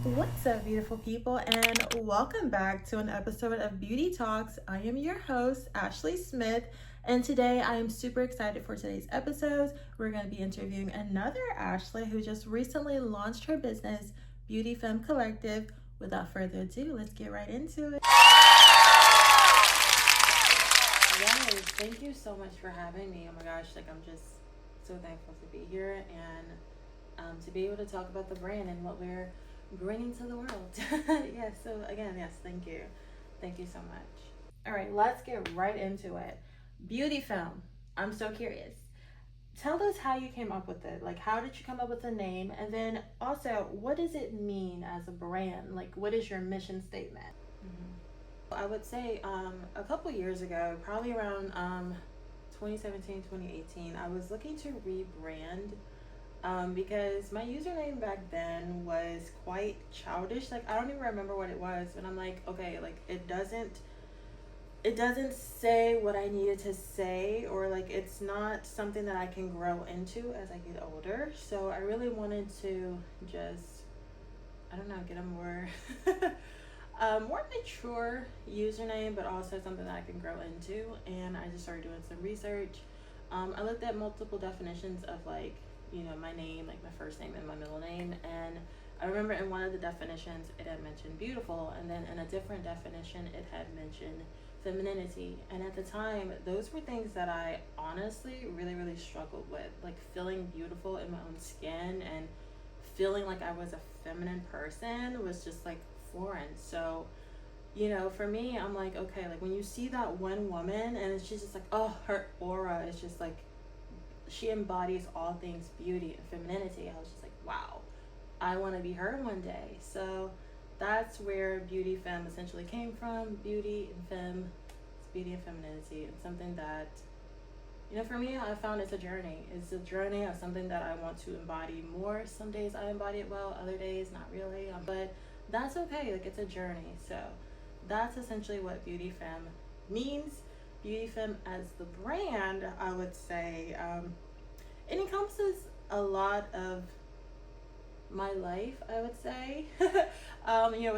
What's up, beautiful people, and welcome back to an episode of Beauty Talks. I am your host, Ashley Smith, and today I am super excited for today's episode. We're going to be interviewing another Ashley who just recently launched her business, Beautyfem Collective. Without further ado, let's get right into it. Yes, thank you so much for having me. Oh my gosh, I'm just so thankful to be here and to be able to talk about the brand and what we're bringing to the world. Yes, so again, yes, thank you. Thank you so much. All right, let's get right into it. Beautyfem. I'm so curious. Tell us how you came up with it. Like, how did you come up with the name? And then also, what does it mean as a brand? Like, what is your mission statement? I would say a couple years ago, probably around 2017, 2018, I was looking to rebrand because my username back then was quite childish. Like, I don't even remember what it was, but I'm like, okay, like it doesn't say what I needed to say, or like it's not something that I can grow into as I get older. So I really wanted to just, I don't know, get a more more mature username, but also something that I can grow into. And I just started doing some research. I looked at multiple definitions of like, my name, like my first name and my middle name. And I remember in one of the definitions, it had mentioned beautiful. And then in a different definition, it had mentioned femininity. And at the time, those were things that I honestly really, really struggled with. Like feeling beautiful in my own skin and feeling like I was a feminine person was just like foreign. So, for me, I'm like, okay, like when you see that one woman and she's just like, oh, her aura is just like, she embodies all things beauty and femininity. I was just like, wow, I want to be her one day. So that's where Beauty Femme essentially came from. Beauty and femme, it's beauty and femininity, and something that, for me, I found it's a journey. It's a journey of something that I want to embody more. Some days I embody it well, other days not really. But that's okay. Like, it's a journey. So that's essentially what Beauty Femme means. Beauty Femme as the brand, I would say, it encompasses a lot of my life, I would say.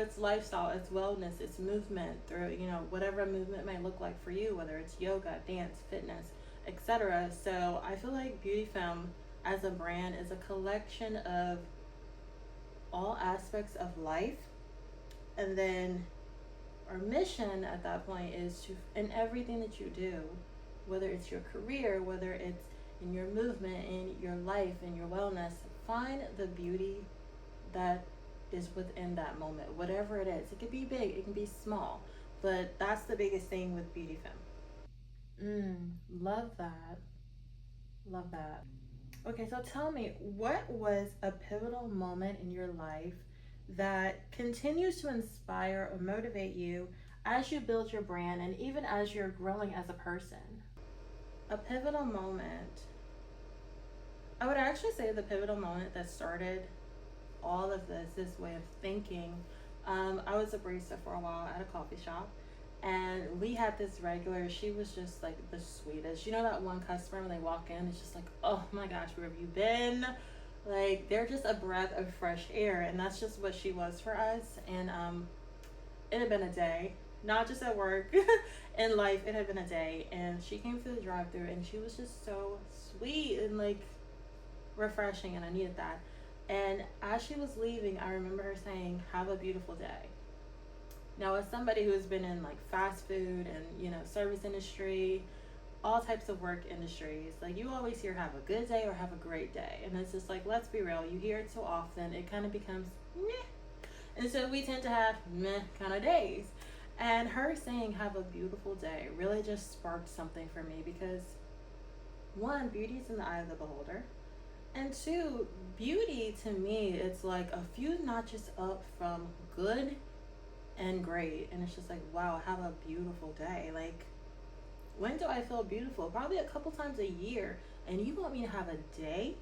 It's lifestyle, it's wellness, it's movement through, whatever movement might look like for you, whether it's yoga, dance, fitness, etc. So I feel like Beautyfem as a brand is a collection of all aspects of life. And then our mission at that point is to, in everything that you do, whether it's your career, whether it's in your movement, in your life, in your wellness, find the beauty that is within that moment, whatever it is. It could be big, it can be small, but that's the biggest thing with Beautyfem. Love that. Love that. Okay, so tell me, what was a pivotal moment in your life that continues to inspire or motivate you as you build your brand and even as you're growing as a person? A pivotal moment. I would actually say the pivotal moment that started all of this way of thinking. I was a barista for a while at a coffee shop, and we had this regular. She was just like the sweetest. That one customer when they walk in, it's just like, oh my gosh, where have you been? Like, they're just a breath of fresh air, and that's just what she was for us. And it had been a day, not just at work, in life. It had been a day, and she came through the drive-through, and she was just so sweet and like refreshing, and I needed that. And as she was leaving, I remember her saying, have a beautiful day. Now, as somebody who's been in like fast food and, service industry, all types of work industries, like you always hear have a good day or have a great day. And it's just like, let's be real, you hear it so often, it kind of becomes meh. And so we tend to have meh kind of days. And her saying have a beautiful day really just sparked something for me because, one, beauty is in the eye of the beholder. And two, beauty to me, it's like a few notches up from good and great. And it's just like, wow, have a beautiful day. Like, when do I feel beautiful? Probably a couple times a year. And you want me to have a day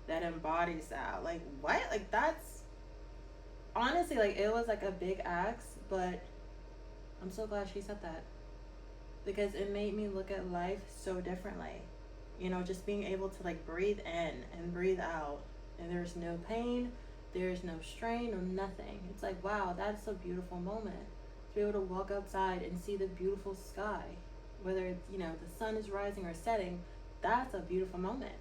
that embodies that? Like, what? Like, that's honestly, like, it was like a big ask, but I'm so glad she said that because it made me look at life so differently. Just being able to like breathe in and breathe out, and there's no pain, There's no strain or nothing. It's like, wow, that's a beautiful moment. To be able to walk outside and see the beautiful sky, whether it's, the sun is rising or setting, that's a beautiful moment.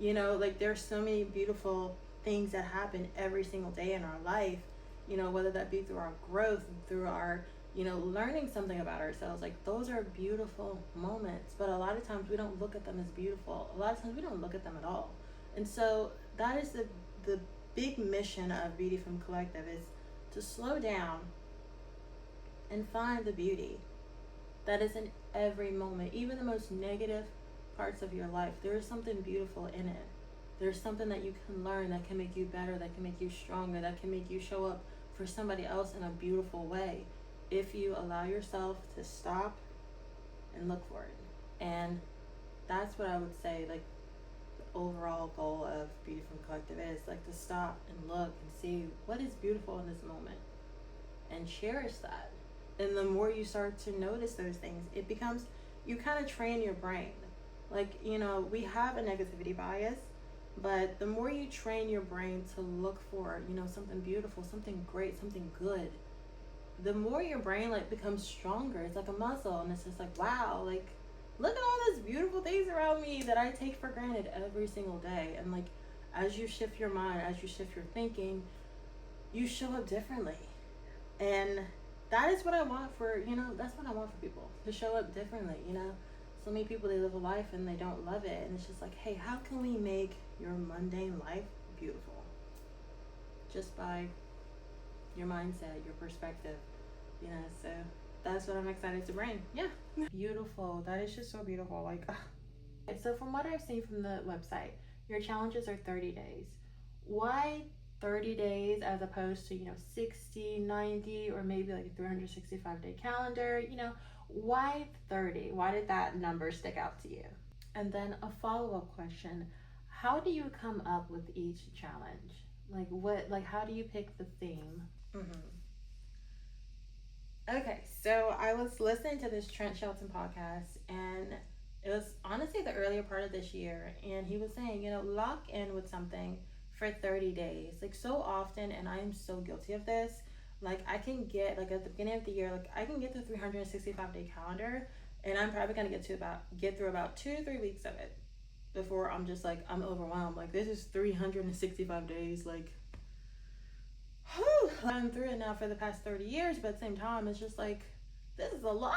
Like there's so many beautiful things that happen every single day in our life, whether that be through our growth, through our, learning something about ourselves. Like those are beautiful moments, but a lot of times we don't look at them as beautiful. A lot of times we don't look at them at all. And so that is the big mission of Beautyfem Collective, is to slow down and find the beauty that is in every moment, even the most negative parts of your life. There is something beautiful in it. There's something that you can learn that can make you better, that can make you stronger, that can make you show up for somebody else in a beautiful way, if you allow yourself to stop and look for it. And that's what I would say, like, the overall goal of Beautyfem Collective is, like, to stop and look and see what is beautiful in this moment and cherish that. And the more you start to notice those things, it becomes, you kind of train your brain. Like, we have a negativity bias, but the more you train your brain to look for, something beautiful, something great, something good, the more your brain, like, becomes stronger. It's like a muscle, and it's just like, wow, like, look at all these beautiful things around me that I take for granted every single day. And, like, as you shift your mind, as you shift your thinking, you show up differently. And that is what I want for, that's what I want for people, to show up differently. So many people, they live a life and they don't love it. And it's just like, hey, how can we make your mundane life beautiful? Just by your mindset, your perspective, so that's what I'm excited to bring. Yeah. Beautiful. That is just so beautiful. Like, so from what I've seen from the website, your challenges are 30 days. Why 30 days as opposed to 60, 90, or maybe like a 365-day calendar? Why 30? Why did that number stick out to you? And then a follow-up question: how do you come up with each challenge? How do you pick the theme? Okay, so I was listening to this Trent Shelton podcast, and it was honestly the earlier part of this year, and he was saying, lock in with something for 30 days. Like, so often, and I'm so guilty of this, like, I can get, like, at the beginning of the year, like, I can get the 365-day calendar, and I'm probably going to get through about 2 to 3 weeks of it before I'm just like, I'm overwhelmed. Like, this is 365 days, like, whew, I'm through it now for the past 30 years, but at the same time, it's just like, this is a lot.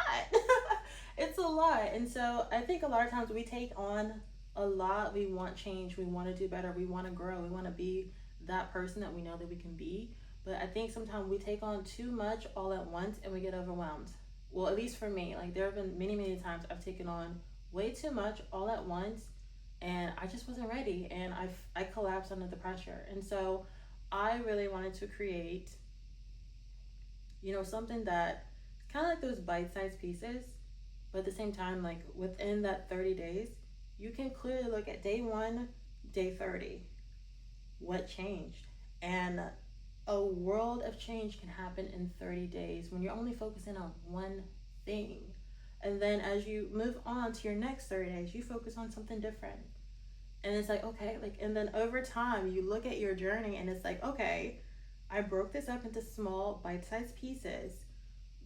It's a lot. And so I think a lot of times we take on a lot. We want change. We want to do better. We want to grow. We want to be that person that we know that we can be. But I think sometimes we take on too much all at once and we get overwhelmed. Well, at least for me, like, there have been many, many times I've taken on way too much all at once, and I just wasn't ready, and I collapsed under the pressure. And so I really wanted to create, something that kind of like those bite-sized pieces, but at the same time, like, within that 30 days, you can clearly look at day 1, day 30, what changed. And a world of change can happen in 30 days when you're only focusing on one thing. And then as you move on to your next 30 days, you focus on something different. And it's like, okay, like, and then over time, you look at your journey and it's like, okay, I broke this up into small bite-sized pieces,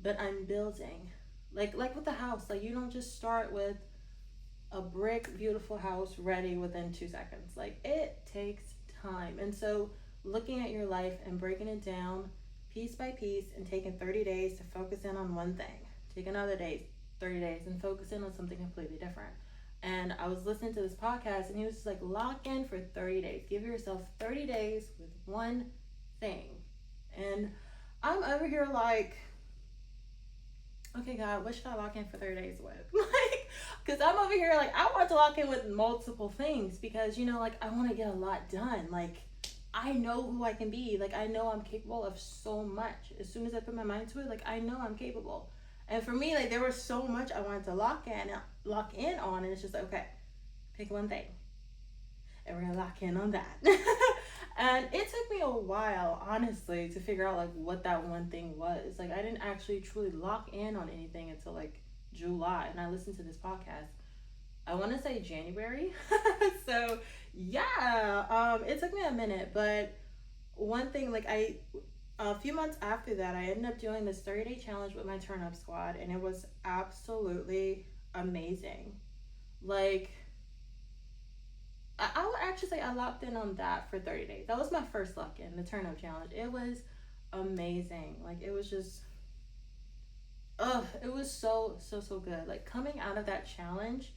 but I'm building. Like with the house, like, you don't just start with a brick, beautiful house ready within 2 seconds. Like, it takes time. And so looking at your life and breaking it down piece by piece and taking 30 days to focus in on one thing, take another 30 days and focus in on something completely different. And I was listening to this podcast, and he was just like, lock in for 30 days. Give yourself 30 days with one thing. And I'm over here like, okay, God, what should I lock in for 30 days with? Like, because I'm over here like, I want to lock in with multiple things because, like, I want to get a lot done. Like, I know who I can be. Like, I know I'm capable of so much. As soon as I put my mind to it, like, I know I'm capable. And for me, like, there was so much I wanted to lock in on, and it's just like, okay, pick one thing, and we're gonna lock in on that. And it took me a while, honestly, to figure out, like, what that one thing was. Like, I didn't actually truly lock in on anything until, like, July, and I listened to this podcast, I want to say January. So yeah, it took me a minute, but one thing, like a few months after that, I ended up doing this 30-day challenge with my turn up squad, and it was absolutely amazing. Like, I would actually say I locked in on that for 30 days. That was my first lock in, the turn up challenge. It was amazing. Like, it was just, it was so good. Like, coming out of that challenge,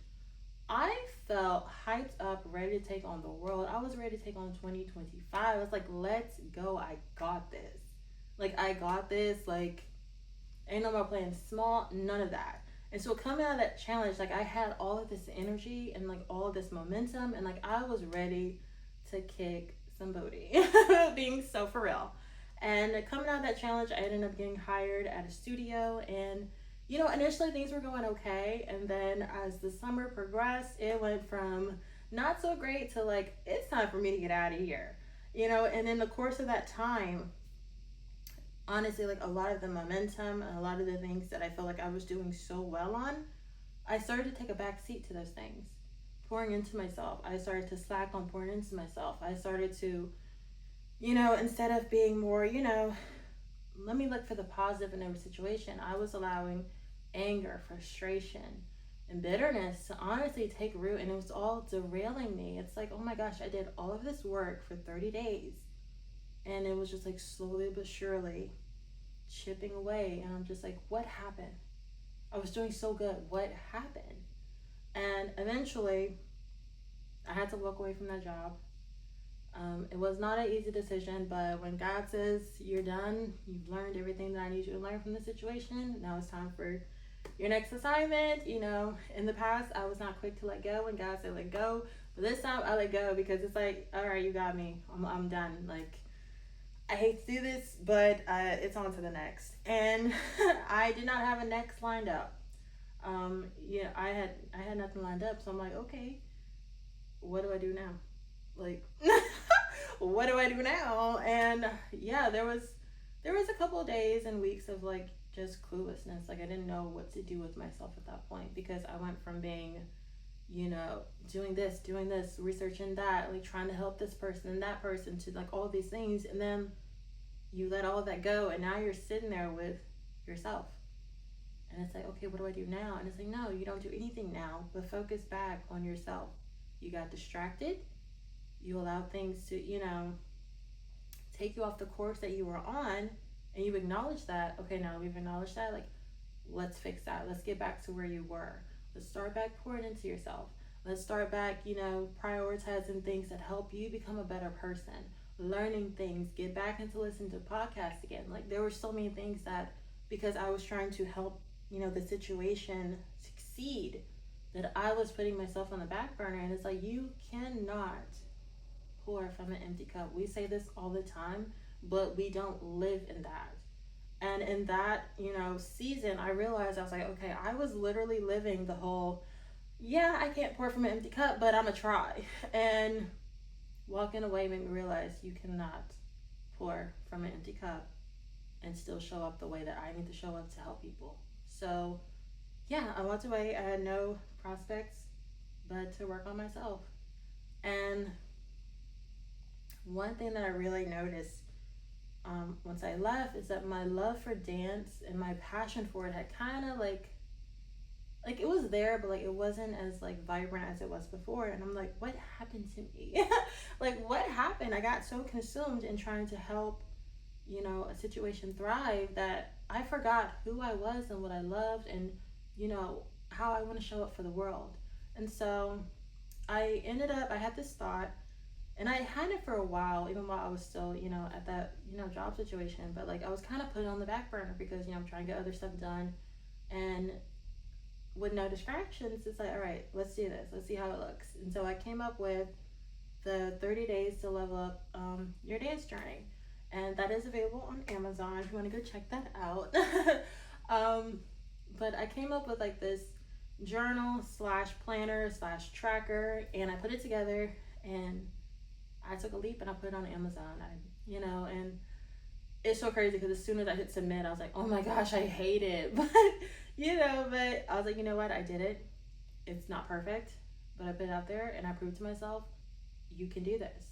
I felt hyped up, ready to take on the world. I was ready to take on 2025. I was like, let's go. I got this. Like, I got this. Like, ain't no more playing small, none of that. And so coming out of that challenge, like I had all of this energy and like all of this momentum, and like I was ready to kick some booty, being so for real. And coming out of that challenge, I ended up getting hired at a studio, and initially things were going okay, and then as the summer progressed, it went from not so great to like it's time for me to get out of here. And in the course of that time, honestly, like a lot of the momentum and a lot of the things that I felt like I was doing so well on, I started to take a back seat to those things. Pouring into myself. I started to slack on pouring into myself. I started to, instead of being more, let me look for the positive in every situation, I was allowing anger, frustration, and bitterness to honestly take root, and it was all derailing me. It's like, oh my gosh, I did all of this work for 30 days, and it was just like slowly but surely chipping away, and I'm just like, what happened? I was doing so good. What happened? And eventually I had to walk away from that job. It was not an easy decision, but when God says you're done, you've learned everything that I need you to learn from the situation, now it's time for your next assignment. In the past I was not quick to let go when God said let go, but this time I let go because it's like, all right, you got me. I'm done. Like, I hate to do this, but it's on to the next. And I did not have a next lined up. I had nothing lined up, so I'm like, okay, what do I do now? Like, what do I do now? And yeah, there was a couple of days and weeks of like just cluelessness. Like, I didn't know what to do with myself at that point, because I went from being, doing this, researching that, like trying to help this person and that person, to like all these things, and then you let all of that go, and now you're sitting there with yourself, and it's like, okay, what do I do now? And it's like, no, you don't do anything now, but focus back on yourself. You got distracted, you allowed things to take you off the course that you were on, and you acknowledge that. Okay, now we've acknowledged that, like, let's fix that. Let's get back to where you were. Let's start back pouring into yourself. Let's start back prioritizing things that help you become a better person, learning things, get back into listening to podcasts again. Like, there were so many things that, because I was trying to help the situation succeed, that I was putting myself on the back burner. And it's like, you cannot pour from an empty cup. We say this all the time, but we don't live in that. And in that season, I realized, I was like, okay, I was literally living the whole, yeah, I can't pour from an empty cup, but I'm gonna try. And walking away made me realize you cannot pour from an empty cup and still show up the way that I need to show up to help people. So yeah, I walked away. I had no prospects but to work on myself. And one thing that I really noticed once I left is that my love for dance and my passion for it had kind of like it was there, but like it wasn't as like vibrant as it was before. And I'm like, what happened to me? Like, what happened? I got so consumed in trying to help a situation thrive that I forgot who I was and what I loved, and how I want to show up for the world. And so I had this thought, and I had it for a while, even while I was still at that job situation, but like I was kind of put it on the back burner because I'm trying to get other stuff done, and with no distractions, it's like, all right, let's do this, let's see how it looks. And so I came up with the 30 days to level up your dance journey, and that is available on Amazon if you want to go check that out. But I came up with like this journal slash planner slash tracker, and I put it together, and I took a leap and I put it on Amazon. And it's so crazy because as soon as I hit submit, I was like, oh my gosh, I hate it. But but I was like, you know what, I did it. It's not perfect, but I put it out there, and I proved to myself, you can do this.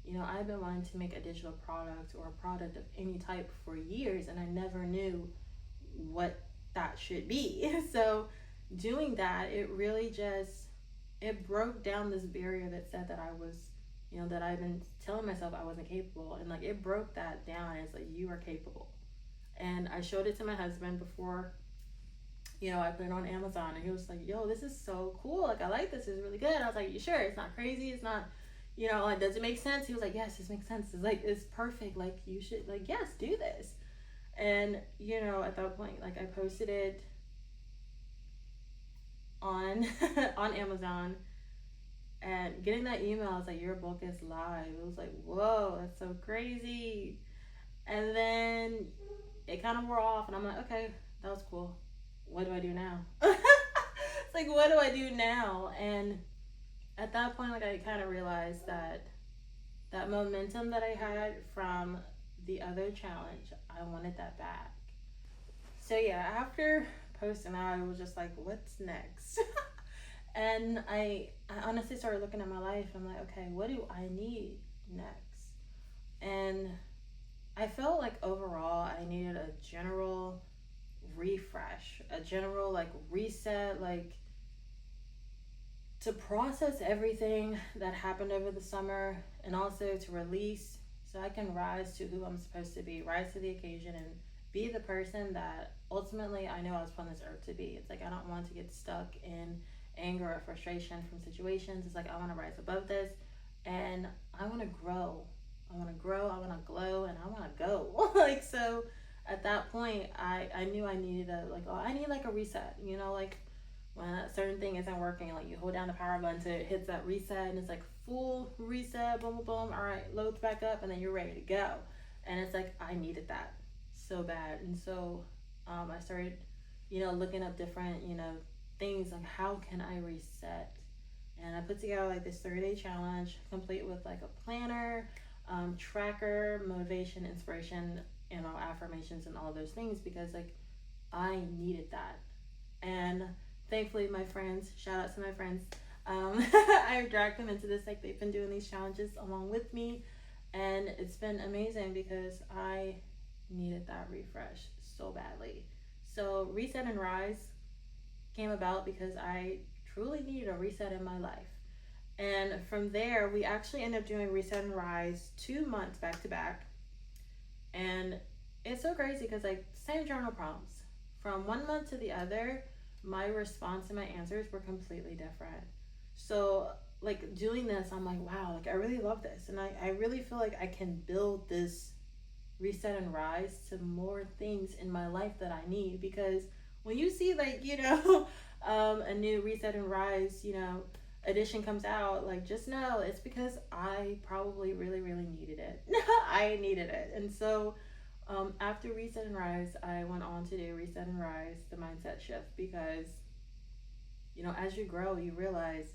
I've been wanting to make a digital product or a product of any type for years, and I never knew what that should be. So doing that, it really just, it broke down this barrier that said that I was, that I've been telling myself I wasn't capable. And like, it broke that down. It's like, you are capable. And I showed it to my husband before, I put it on Amazon, and he was like, yo, this is so cool. Like, I like this. It's really good. I was like, you sure? It's not crazy. It's not, like, does it make sense? He was like, yes, this makes sense. It's like, it's perfect. Like, you should, like, yes, do this. And, at that point, like, I posted it on on Amazon, and getting that email, I was like, your book is live. It was like, whoa, that's so crazy. And then it kind of wore off, and I'm like, okay, that was cool. What do I do now? It's like, what do I do now? And at that point, like, I kind of realized that momentum that I had from the other challenge, I wanted that back. So yeah, after posting that, I was just like, what's next? And I honestly started looking at my life, and I'm like, okay, what do I need next? And I felt like overall I needed a general refresh, a general like reset, like to process everything that happened over the summer, and also to release so I can rise to who I'm supposed to be, rise to the occasion, and be the person that ultimately I know I was put on this earth to be. It's like, I don't want to get stuck in anger or frustration from situations. It's like, I want to rise above this, and I want to grow. I want to grow, I want to glow, and I want to go. Like, so at that point, I knew I needed I need like a reset, like when a certain thing isn't working, like you hold down the power button to it hits that reset, and it's like full reset, boom, boom, boom. All right, loads back up, and then you're ready to go. And it's like, I needed that so bad. And so I started, looking up different, things like, how can I reset? And I put together like this 30-day challenge, complete with like a planner, tracker, motivation, inspiration, affirmations, and all those things, because like I needed that. And thankfully, my friends, shout out to my friends, I dragged them into this. Like, they've been doing these challenges along with me, and it's been amazing because I needed that refresh so badly. So Reset and Rise came about because I truly needed a reset in my life. And from there, we actually ended up doing Reset and Rise 2 months back to back. And it's so crazy because, like, same journal prompts. From 1 month to the other, my response and my answers were completely different. So, like, doing this, I'm like, wow, like, I really love this. And I really feel like I can build this Reset and Rise to more things in my life that I need. Because when you see, like, a new Reset and Rise, edition comes out, like, just know it's because I probably really, really needed it. I needed it. And so after Reset and Rise, I went on to do Reset and Rise, the mindset shift, because, as you grow, you realize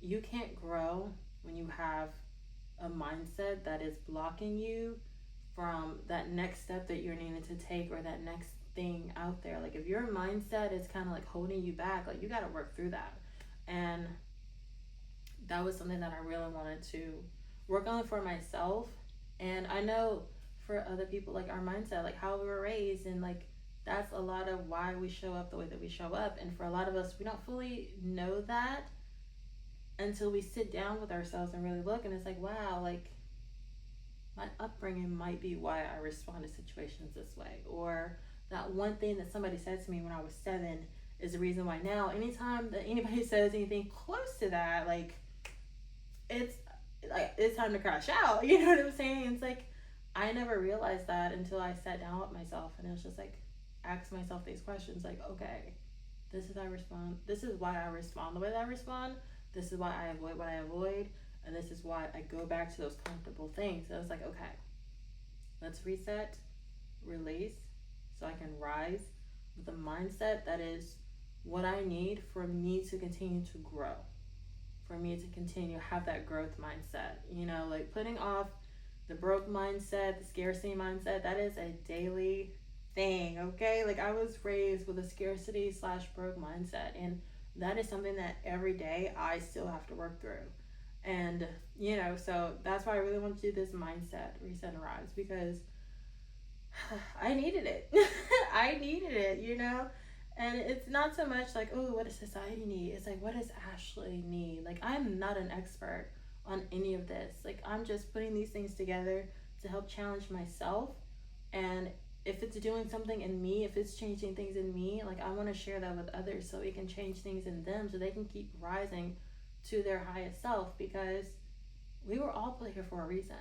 you can't grow when you have a mindset that is blocking you from that next step that you're needing to take, or that next thing out there. Like, if your mindset is kind of like holding you back, like, you got to work through that. And that was something that I really wanted to work on for myself. And I know for other people, like, our mindset, like how we were raised, and like that's a lot of why we show up the way that we show up. And for a lot of us, we don't fully know that until we sit down with ourselves and really look. And it's like, wow, like, my upbringing might be why I respond to situations this way. Or that one thing that somebody said to me when I was 7 is the reason why now, anytime that anybody says anything close to that, like, it's time to crash out. You know what I'm saying? It's like, I never realized that until I sat down with myself, and it was just like, ask myself these questions, like, okay, this is how I respond. This is why I respond the way that I respond. This is why I avoid what I avoid. And this is why I go back to those comfortable things. So I was like, okay, let's reset, release, so I can rise with a mindset that is what I need for me to continue to grow, for me to continue to have that growth mindset. Like, putting off the broke mindset, the scarcity mindset, that is a daily thing, okay? Like, I was raised with a scarcity / broke mindset, and that is something that every day I still have to work through. And, you know, so that's why I really want to do this mindset reset and rise, because I needed it. I needed it, you know? And it's not so much like, oh, what does society need? It's like, what does Ashley need? Like, I'm not an expert on any of this. Like, I'm just putting these things together to help challenge myself. And if it's doing something in me, if it's changing things in me, like, I want to share that with others so it can change things in them so they can keep rising to their highest self, because we were all put here for a reason.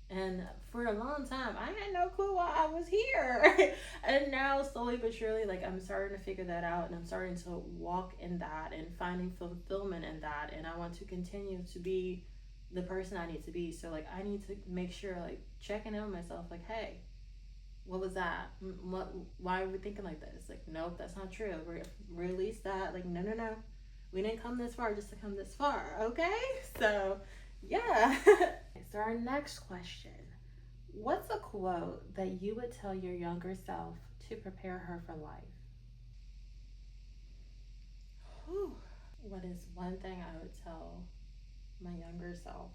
And for a long time, I had no clue why I was here. And now, slowly but surely, like, I'm starting to figure that out, and I'm starting to walk in that and finding fulfillment in that. And I want to continue to be the person I need to be. So, like, I need to make sure, like, checking in with myself, like, hey, what was that? What? Why are we thinking like this? Like, nope, that's not true. Release that. Like, no, no, no. We didn't come this far just to come this far, okay? So, yeah. So, our next question: what's a quote that you would tell your younger self to prepare her for life? Whew. What is one thing I would tell my younger self?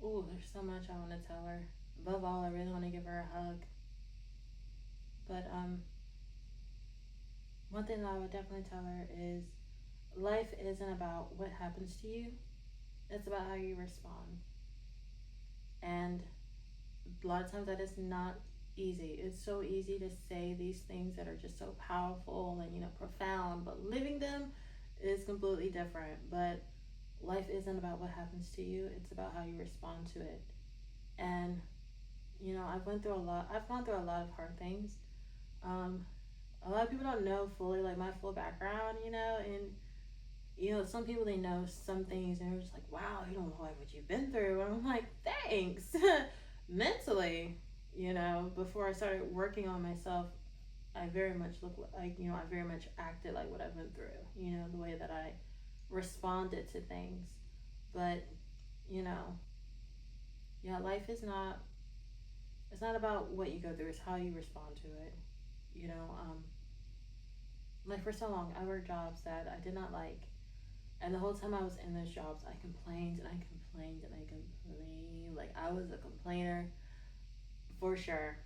Ooh, there's so much I want to tell her. Above all, I really want to give her a hug. But one thing that I would definitely tell her is life isn't about what happens to you, it's about how you respond. And a lot of times that is not easy. It's so easy to say these things that are just so powerful and, you know, profound, but living them is completely different. But life isn't about what happens to you, it's about how you respond to it. And, you know, I've gone through a lot of hard things. Um, a lot of people don't know fully like my full background, you know, and you know, some people, they know some things and they're just like, wow, you don't know like what you've been through. And I'm like, thanks. Mentally, you know, before I started working on myself, I very much look like, you know, I very much acted like what I've been through, you know, the way that I responded to things. But, you know, yeah, life is not, it's not about what you go through, it's how you respond to it. You know, like for so long, I worked jobs that I did not like. And the whole time I was in those jobs, I complained and I complained and I complained. Like, I was a complainer for sure.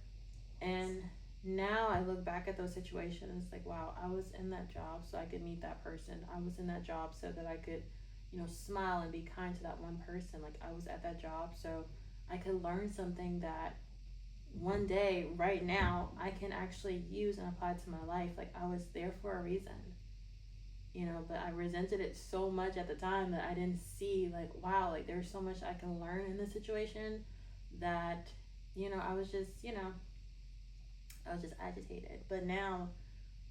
And now I look back at those situations, it's like, wow, I was in that job so I could meet that person. I was in that job so that I could, you know, smile and be kind to that one person. Like, I was at that job so I could learn something that one day, right now, I can actually use and apply to my life. Like, I was there for a reason, you know, but I resented it so much at the time that I didn't see, like, wow, like, there's so much I can learn in this situation that, you know, I was just, you know, I was just agitated. But now,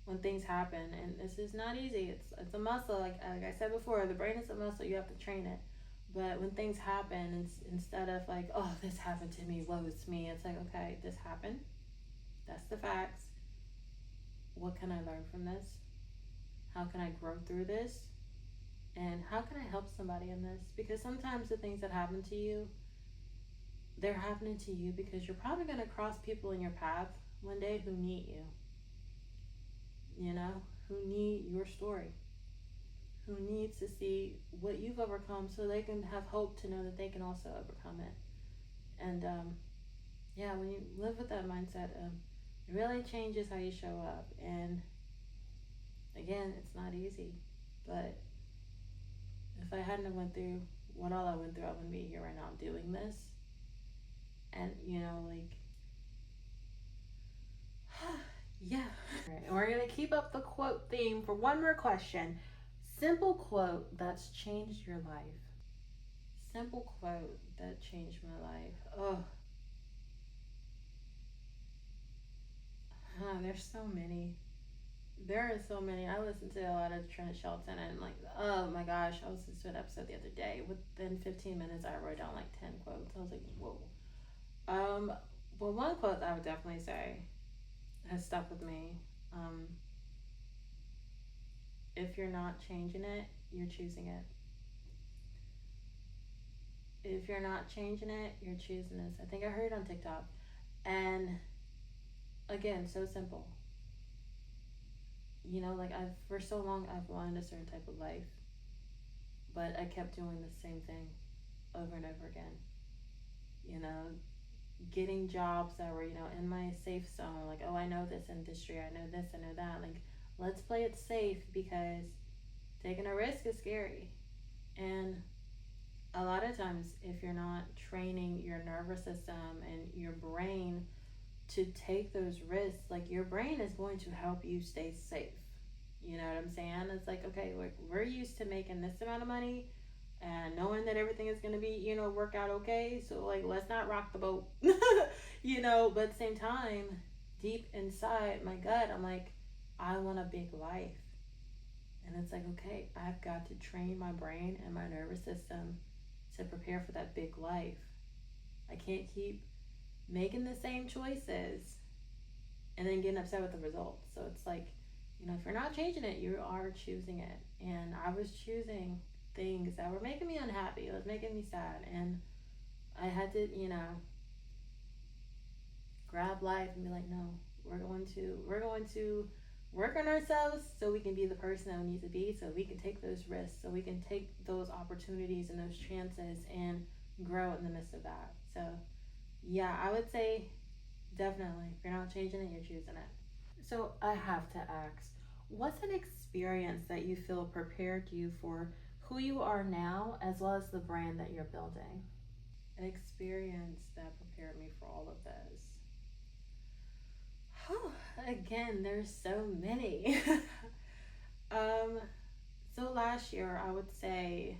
when things happen, and this is not easy, it's a muscle, like I said before, the brain is a muscle, you have to train it. But when things happen, instead of like, oh, this happened to me, woe is me, it's like, okay, this happened, that's the facts. What can I learn from this? How can I grow through this? And how can I help somebody in this? Because sometimes the things that happen to you, they're happening to you because you're probably going to cross people in your path one day who need you know, who need your story, who needs to see what you've overcome so they can have hope to know that they can also overcome it. And yeah, when you live with that mindset, it really changes how you show up. And again, it's not easy, but if I hadn't have went through what all I went through, I wouldn't be here right now doing this. And you know, like, yeah. All right, we're gonna keep up the quote theme for one more question. Simple quote that's changed your life. Simple quote that changed my life. Oh, there's so many. There are so many. I listen to a lot of Trent Shelton, and like, oh my gosh, I was listening to an episode the other day. Within 15 minutes, I wrote down like 10 quotes. I was like, whoa. Um, well, one quote that I would definitely say has stuck with me. Um, if you're not changing it, you're choosing it. If you're not changing it, you're choosing this. I think I heard it on TikTok. And again, so simple. You know, like, I've for so long I've wanted a certain type of life. but I kept doing the same thing over and over again. You know, getting jobs that were, in my safe zone. Like, oh, I know this industry, I know this, I know that. Like, let's play it safe because taking a risk is scary. And a lot of times, if you're not training your nervous system and your brain to take those risks, like your brain is going to help you stay safe. You know what I'm saying? It's like, okay, like we're used to making this amount of money and knowing that everything is going to be, work out okay. So, like, let's not rock the boat, but at the same time, deep inside my gut, I'm like, I want a big life. And it's like, okay, I've got to train my brain and my nervous system to prepare for that big life. I can't keep making the same choices and then getting upset with the results. So it's like, if you're not changing it, you are choosing it. And I was choosing things that were making me unhappy. It was making me sad. And I had to, grab life and be like, no, we're going to work on ourselves so we can be the person that we need to be, so we can take those risks, so we can take those opportunities and those chances and grow in the midst of that. So yeah, I would say definitely, if you're not changing it, you're choosing it. So I have to ask, what's an experience that you feel prepared you for who you are now as well as the brand that you're building? An experience that prepared me for all of this. Oh, again, there's so many. um, so last year, I would say,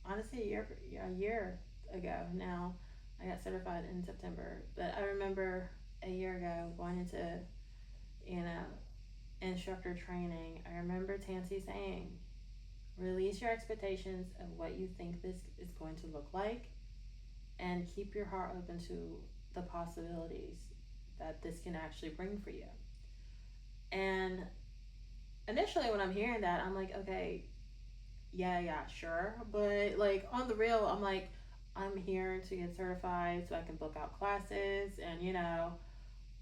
honestly, a year ago now, I got certified in September. But I remember a year ago going into, you know, instructor training. I remember Tansy saying, release your expectations of what you think this is going to look like and keep your heart open to the possibilities that this can actually bring for you. And initially, when I'm hearing that, I'm like, okay, yeah, sure. But like on the real, I'm like, I'm here to get certified so I can book out classes and,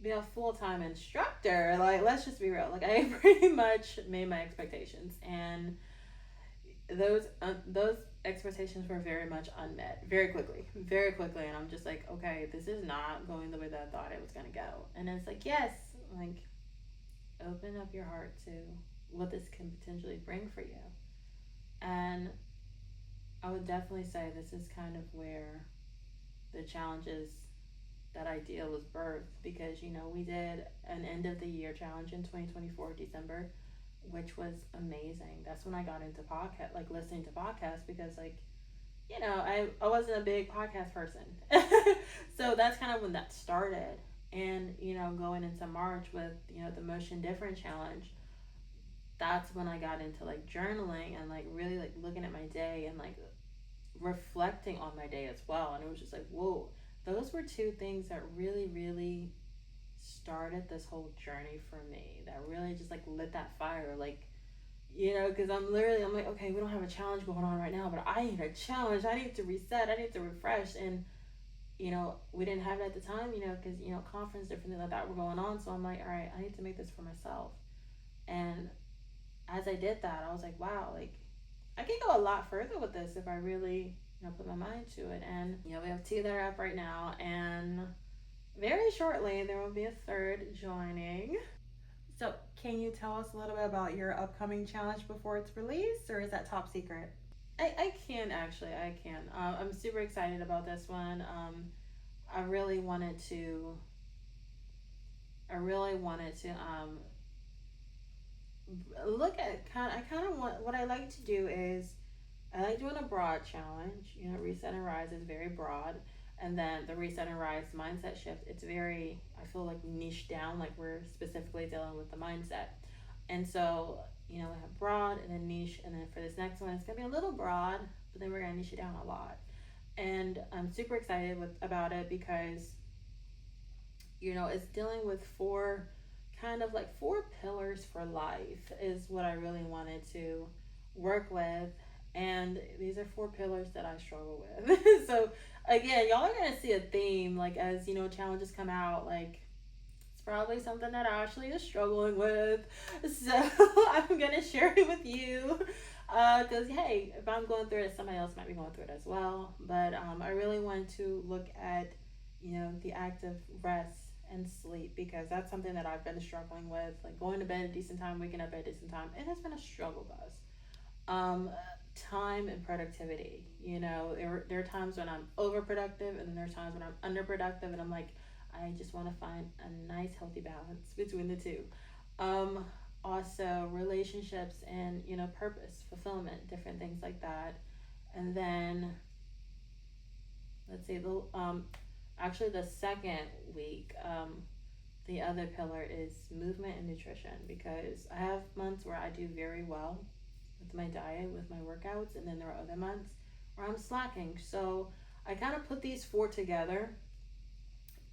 be a full time instructor. Like, let's just be real. Like, I pretty much made my expectations. And those expectations were very much unmet very quickly, and I'm just like, okay, this is not going the way that I thought it was going to go. And it's like, yes, like, open up your heart to what this can potentially bring for you. And I would definitely say this is kind of where the challenges, that idea was birthed, because we did an end of the year challenge in 2024 December, which was amazing. That's when I got into podcast, like listening to podcasts, because like, I wasn't a big podcast person. So that's kind of when that started. And, going into March with, the Motion Different Challenge, that's when I got into like journaling and like really like looking at my day and like reflecting on my day as well. And it was just like, whoa, those were two things that really, really started this whole journey for me, that really just like lit that fire. Like, because I'm like, okay, we don't have a challenge going on right now, but I need a challenge. I need to reset. I need to refresh. And, we didn't have it at the time, because, conference, different things like that were going on. So I'm like, all right, I need to make this for myself. And as I did that, I was like, wow, like, I can go a lot further with this if I really, put my mind to it. And, we have two that are up right now. And very shortly, there will be a third joining. So, can you tell us a little bit about your upcoming challenge before it's released, or is that top secret? I can actually. I can. I'm super excited about this one. I really wanted to. I really wanted to look at kind. I kind of want. What I like to do is I like doing a broad challenge. Reset and Rise is very broad. And then the Reset and Rise mindset shift, it's very, I feel like, niche down, like we're specifically dealing with the mindset. And so, we have broad and then niche. And then for this next one, it's going to be a little broad, but then we're going to niche it down a lot. And I'm super excited about it because, it's dealing with four pillars for life is what I really wanted to work with. And these are four pillars that I struggle with. So again, y'all are gonna see a theme, like, as challenges come out. Like, it's probably something that Ashley is struggling with, so I'm gonna share it with you. Because hey, if I'm going through it, somebody else might be going through it as well. But I really want to look at, the act of rest and sleep, because that's something that I've been struggling with. Like going to bed at a decent time, waking up at a decent time. It has been a struggle, guys. um, Time and productivity. There are times when I'm overproductive, and then there are times when I'm underproductive, and I'm like, I just want to find a nice, healthy balance between the two. Um, Also, relationships and purpose, fulfillment, different things like that. And then let's see the actually the second week. The other pillar is movement and nutrition, because I have months where I do very well with my diet, with my workouts, and then there are other months where I'm slacking. So I kind of put these four together,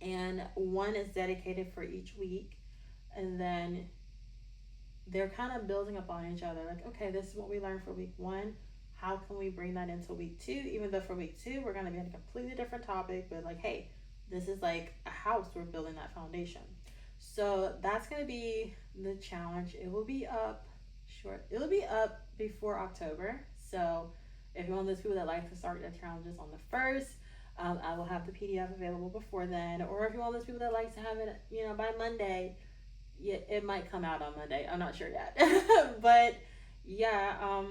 and one is dedicated for each week, and then they're kind of building upon each other. Like, okay, this is what we learned for week one. How can we bring that into week two? Even though for week two, we're going to be on a completely different topic, but like, hey, this is like a house, we're building that foundation. So that's going to be the challenge. It will be up It'll be up before October. So if you're one of those people that like to start their challenges on the first, I will have the PDF available before then. Or if you're one of those people that likes to have it, by Monday, yeah, it might come out on Monday. I'm not sure yet, but yeah,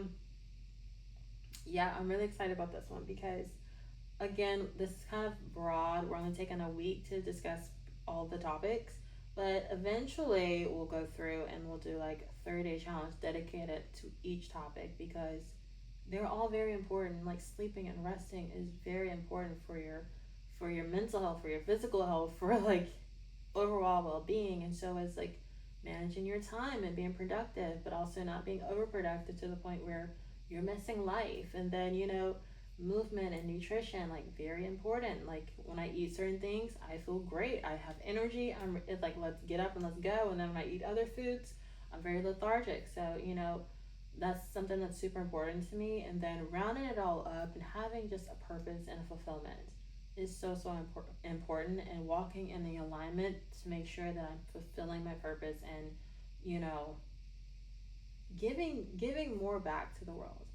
yeah, I'm really excited about this one, because again, this is kind of broad. We're only taking a week to discuss all the topics, but eventually we'll go through and we'll do like a 30-day challenge dedicated to each topic, because they're all very important. Like sleeping and resting is very important for your mental health, for your physical health, for like overall well-being. And so it's like managing your time and being productive, but also not being overproductive to the point where you're missing life. And then movement and nutrition, like very important. Like when I eat certain things, I feel great, I have energy, it's like, let's get up and let's go. And then when I eat other foods, I'm very lethargic. So that's something that's super important to me. And then rounding it all up and having just a purpose and a fulfillment is important, and walking in the alignment to make sure that I'm fulfilling my purpose, and you know giving more back to the world,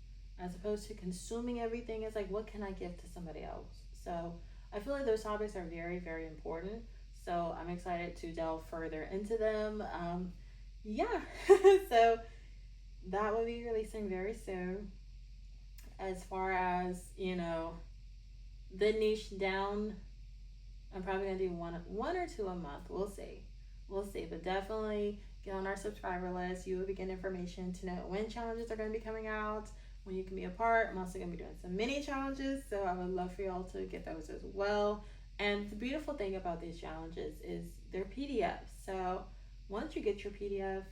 as opposed to consuming everything. It's like, what can I give to somebody else? So I feel like those topics are very, very important. So I'm excited to delve further into them. Yeah. So that will be releasing very soon. As far as the niche down, I'm probably gonna do one or two a month. We'll see. But definitely get on our subscriber list. You will be getting information to know when challenges are gonna be coming out, when you can be a part. I'm also gonna be doing some mini challenges, so I would love for y'all to get those as well. And the beautiful thing about these challenges is they're PDFs. So once you get your PDF,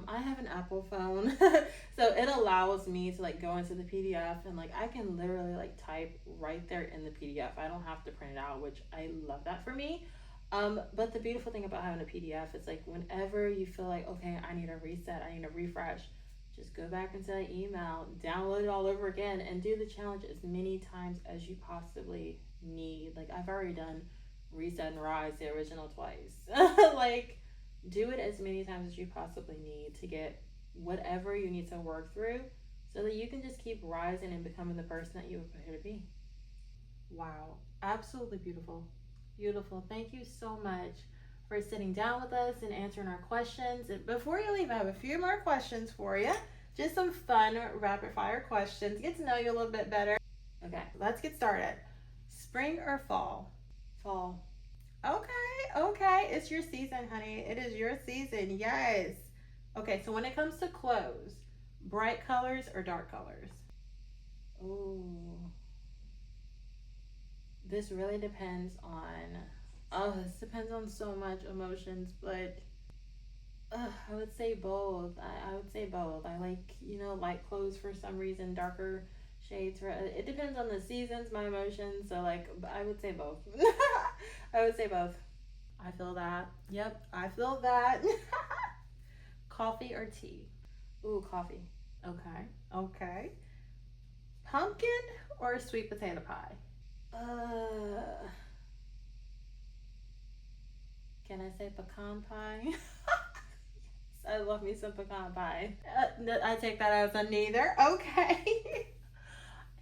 I have an Apple phone, so it allows me to like go into the PDF, and like I can literally like type right there in the PDF. I don't have to print it out, which I love that for me. But the beautiful thing about having a PDF is like whenever you feel like, okay, I need a reset, I need a refresh, just go back into that email, download it all over again, and do the challenge as many times as you possibly need. Like I've already done Reset and Rise, the original, twice. Like do it as many times as you possibly need to get whatever you need to work through, so that you can just keep rising and becoming the person that you were put here to be. Wow, absolutely beautiful. Beautiful. Thank you so much for sitting down with us and answering our questions. And before you leave, I have a few more questions for you. Just some fun rapid fire questions. Get to know you a little bit better. Okay, let's get started. Spring or fall? Fall. Okay, okay. It's your season, honey. It is your season. Yes. Okay, so when it comes to clothes, bright colors or dark colors? Ooh, this really depends on. Oh, this depends on so much emotions, but I would say both. I would say both. I like light clothes for some reason, darker shades for it depends on the seasons, my emotions. So like, I would say both. I would say both. I feel that. Yep, I feel that. Coffee or tea? Ooh, coffee. Okay. Okay. Pumpkin or sweet potato pie? Uh, can I say pecan pie? Yes, I love me some pecan pie. I take that as a neither. Okay.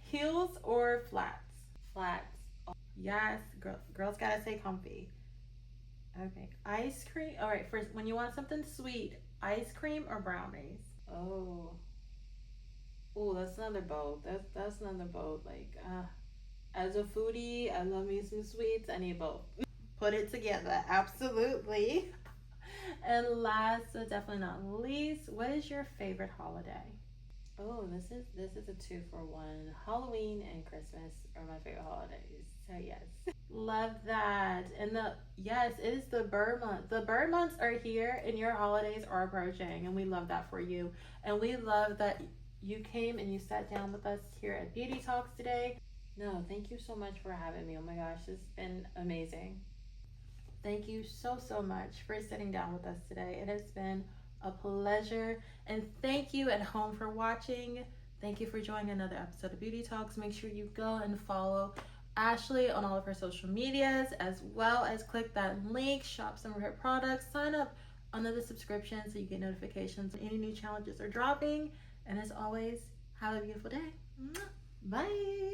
Heels or flats? Flats. Yes, girls gotta stay comfy. Okay. Ice cream. All right. First, when you want something sweet, ice cream or brownies? Oh. Oh, that's another boat. That's another boat. Like, as a foodie, I love me some sweets. I need both. Put it together. Absolutely. And last but definitely not least, what is your favorite holiday? Oh, this is a 2 for 1. Halloween and Christmas are my favorite holidays. So yes. Love that. And the yes, it is the bird month. The bird months are here and your holidays are approaching and we love that for you. And we love that you came and you sat down with us here at Beauty Talks today. No, thank you so much for having me. Oh my gosh, it's been amazing. Thank you so much for sitting down with us today. It has been a pleasure. And thank you at home for watching. Thank you for joining another episode of Beauty Talks. Make sure you go and follow Ashley on all of her social medias, as well as click that link, shop some of her products, sign up under the subscription so you get notifications when any new challenges are dropping. And as always, have a beautiful day. Bye.